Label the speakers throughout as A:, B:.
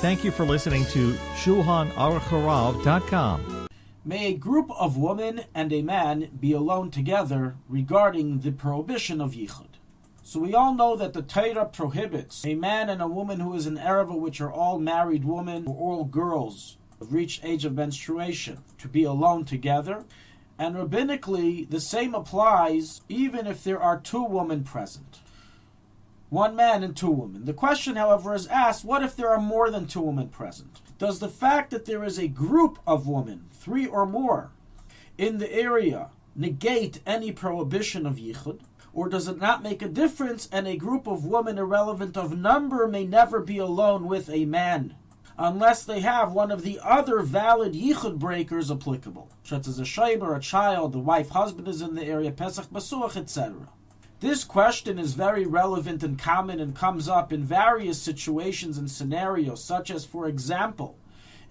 A: Thank you for listening to Shulchanaruchharav.com.
B: May a group of women and a man be alone together regarding the prohibition of yichud. So we all know that the Torah prohibits a man and a woman who is an ereva, which are all married women or all girls who have reached age of menstruation, to be alone together. And rabbinically, the same applies even if there are two women present. One man and two women. The question, however, is asked, what if there are more than two women present? Does the fact that there is a group of women, 3 or more, in the area negate any prohibition of yichud? Or does it not make a difference, and a group of women irrelevant of number may never be alone with a man, unless they have one of the other valid yichud breakers applicable, such as a shaymer, a child, the wife, husband is in the area, pesach, basuach, etc.? This question is very relevant and common and comes up in various situations and scenarios, such as, for example,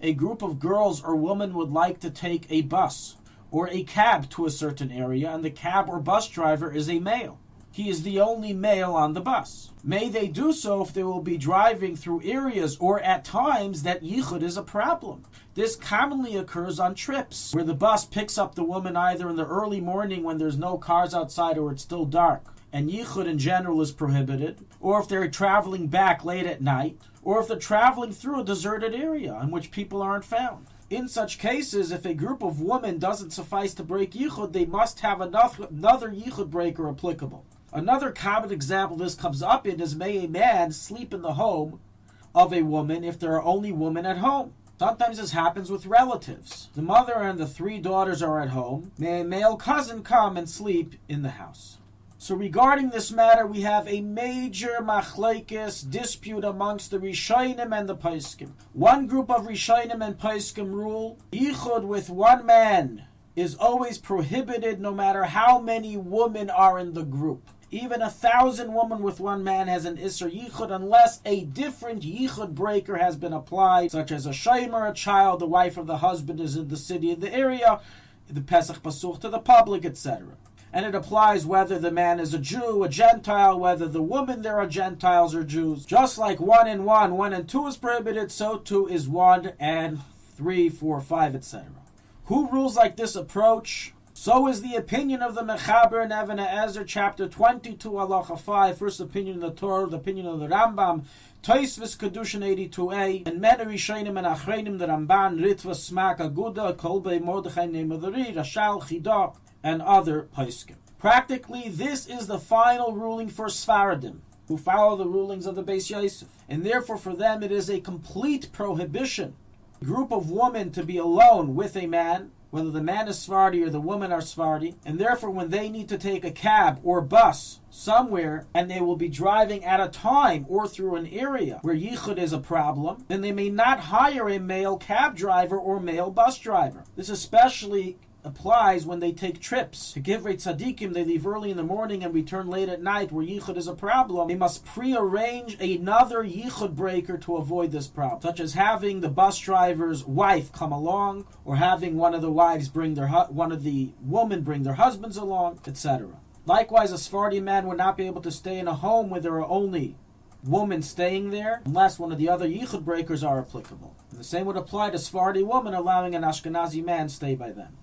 B: a group of girls or women would like to take a bus or a cab to a certain area, and the cab or bus driver is a male. He is the only male on the bus. May they do so if they will be driving through areas or at times that yichud is a problem. This commonly occurs on trips where the bus picks up the woman either in the early morning when there's no cars outside or it's still dark, and yichud in general is prohibited, or if they're traveling back late at night, or if they're traveling through a deserted area in which people aren't found. In such cases, if a group of women doesn't suffice to break yichud, they must have another yichud breaker applicable. Another common example this comes up in is, may a man sleep in the home of a woman if there are only women at home. Sometimes this happens with relatives. The mother and the 3 daughters are at home. May a male cousin come and sleep in the house. So regarding this matter, we have a major machlekes dispute amongst the Rishonim and the Poskim. One group of Rishonim and Poskim rule, yichud with one man is always prohibited no matter how many women are in the group. Even 1,000 women with one man has an Isser Yichud unless a different Yichud breaker has been applied, such as a Shaymer, a child, the wife of the husband is in the city, in the area, the Pesach Pasuch to the public, etc. And it applies whether the man is a Jew, a Gentile, whether the women there are Gentiles or Jews. Just like 1 and 1, 1 and 2 is prohibited, so too is 1 and 3, 4, 5, etc. Who rules like this approach? So is the opinion of the Mechaber in Even HaEzer, chapter 22, halacha 5, first opinion of the Torah, the opinion of the Rambam, Tosfos Kedushin 82a, and many Rishonim and Achreinim, the Ramban, Ritva, Smak, Aguda, Kolbei, Mordechai, Nemadari, Rashal, Chida, and other poskim. Practically, this is the final ruling for Sfaradim, who follow the rulings of the Beis Yosef, and therefore for them it is a complete prohibition. A group of women to be alone with a man, whether the man is Sephardi or the women are Sephardi, and therefore when they need to take a cab or bus somewhere, and they will be driving at a time or through an area where yichud is a problem, then they may not hire a male cab driver or male bus driver. This especially applies when they take trips. To give tzaddikim, they leave early in the morning and return late at night where yichud is a problem. They must pre-arrange another yichud breaker to avoid this problem, such as having the bus driver's wife come along, or having one of the wives bring one of the women bring their husbands along, etc. Likewise, a Sephardi man would not be able to stay in a home where there are only women staying there, unless one of the other yichud breakers are applicable. And the same would apply to Sephardi women allowing an Ashkenazi man stay by them.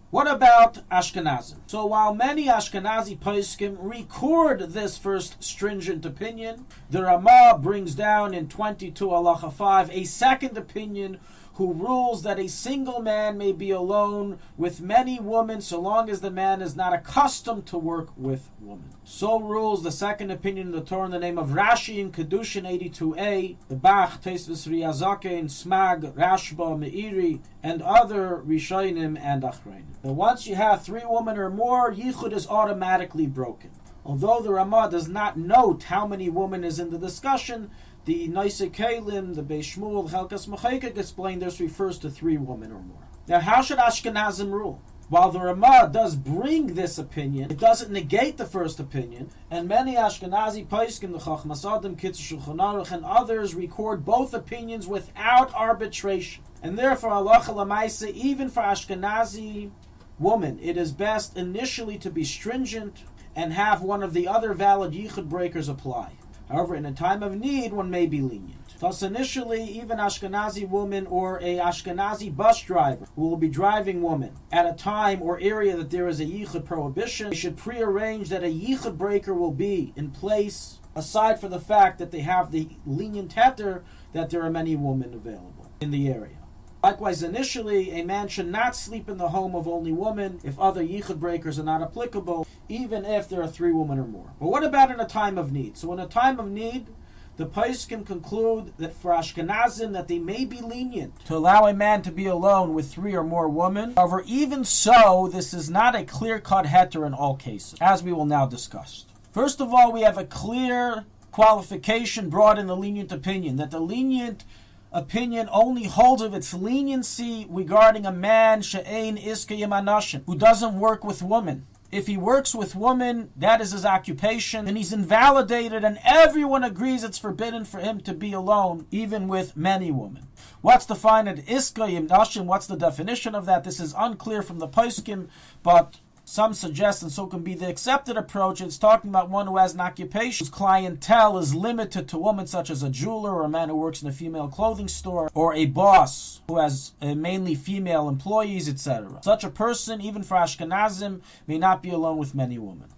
B: What about Ashkenazim? So while many Ashkenazi poskim record this first stringent opinion, the Ramah brings down in 22 halacha 5 a second opinion who rules that a single man may be alone with many women so long as the man is not accustomed to work with women. So rules the second opinion in the Torah in the name of Rashi in Kedushin 82a, the Bach, Tosfos Riyazake, and Smag, Rashba, Meiri, and other Rishonim and Achreinim. But once you have 3 women or more, yichud is automatically broken. Although the Ramah does not note how many women is in the discussion, the Noise Kalim, the Beis Shmuel, Chelkas Mechekek explain this refers to 3 women or more. Now, how should Ashkenazim rule? While the Ramah does bring this opinion, it doesn't negate the first opinion, and many Ashkenazi poskim, the Chachmas Adam, Kitzur Shulchanaruch, and others record both opinions without arbitration. And therefore, halacha l'maaseh, even for Ashkenazi woman, it is best initially to be stringent and have one of the other valid yichud breakers apply. However, in a time of need, one may be lenient. Thus, initially, even Ashkenazi woman or a Ashkenazi bus driver who will be driving woman at a time or area that there is a yichud prohibition, they should prearrange that a yichud breaker will be in place, aside from the fact that they have the lenient heter that there are many women available in the area. Likewise, initially, a man should not sleep in the home of only women if other yichud breakers are not applicable, even if there are 3 women or more. But what about in a time of need? So in a time of need, the poskim conclude that for Ashkenazim that they may be lenient to allow a man to be alone with 3 or more women. However, even so, this is not a clear-cut heter in all cases, as we will now discuss. First of all, we have a clear qualification brought in the lenient opinion, that the lenient opinion only holds of its leniency regarding a man she'ein iskayim anashim, who doesn't work with women. If he works with women, that is his occupation, and he's invalidated, and everyone agrees it's forbidden for him to be alone, even with many women. What's defined as iskayim nashim? What's the definition of that? This is unclear from the poskim, but some suggest, and so can be the accepted approach, it's talking about one who has an occupation whose clientele is limited to women, such as a jeweler or a man who works in a female clothing store, or a boss who has mainly female employees, etc. Such a person, even for Ashkenazim, may not be alone with many women.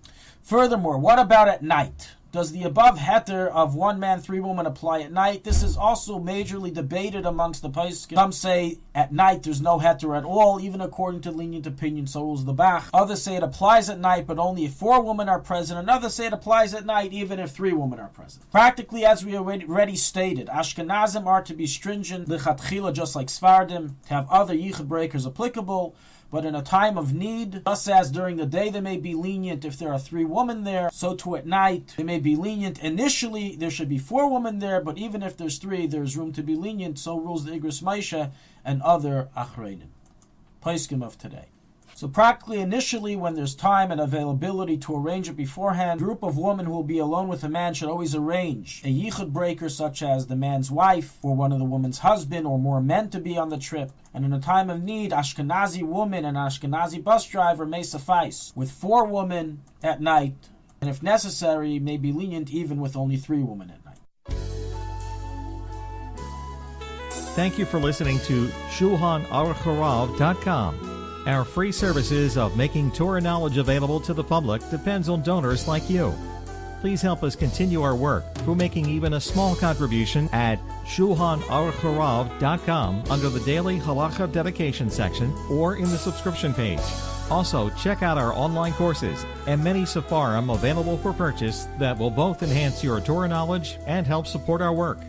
B: Furthermore, what about at night? Does the above heter of 1 man, 3 women apply at night? This is also majorly debated amongst the poskim. Some say at night there's no heter at all, even according to lenient opinion, so rules the Bach. Others say it applies at night, but only if 4 women are present, and others say it applies at night even if 3 women are present. Practically, as we already stated, Ashkenazim are to be stringent, lichatchila, just like Sfardim, to have other yichud breakers applicable. But in a time of need, just as during the day they may be lenient if there are 3 women there, so too at night they may be lenient. Initially there should be 4 women there, but even if there's 3, there's room to be lenient. So rules the Igros Moshe and other achreinim, poskim of today. So practically, initially, when there's time and availability to arrange it beforehand, a group of women who will be alone with a man should always arrange a yichud breaker, such as the man's wife or one of the woman's husband, or more men to be on the trip. And in a time of need, Ashkenazi woman and Ashkenazi bus driver may suffice, with 4 women at night, and if necessary, may be lenient even with only 3 women at night.
A: Thank you for listening to Shulchanaruchharav.com. Our free services of making Torah knowledge available to the public depends on donors like you. Please help us continue our work through making even a small contribution at Shulchanaruchharav.com under the Daily Halacha Dedication section or in the subscription page. Also, check out our online courses and many sefarim available for purchase that will both enhance your Torah knowledge and help support our work.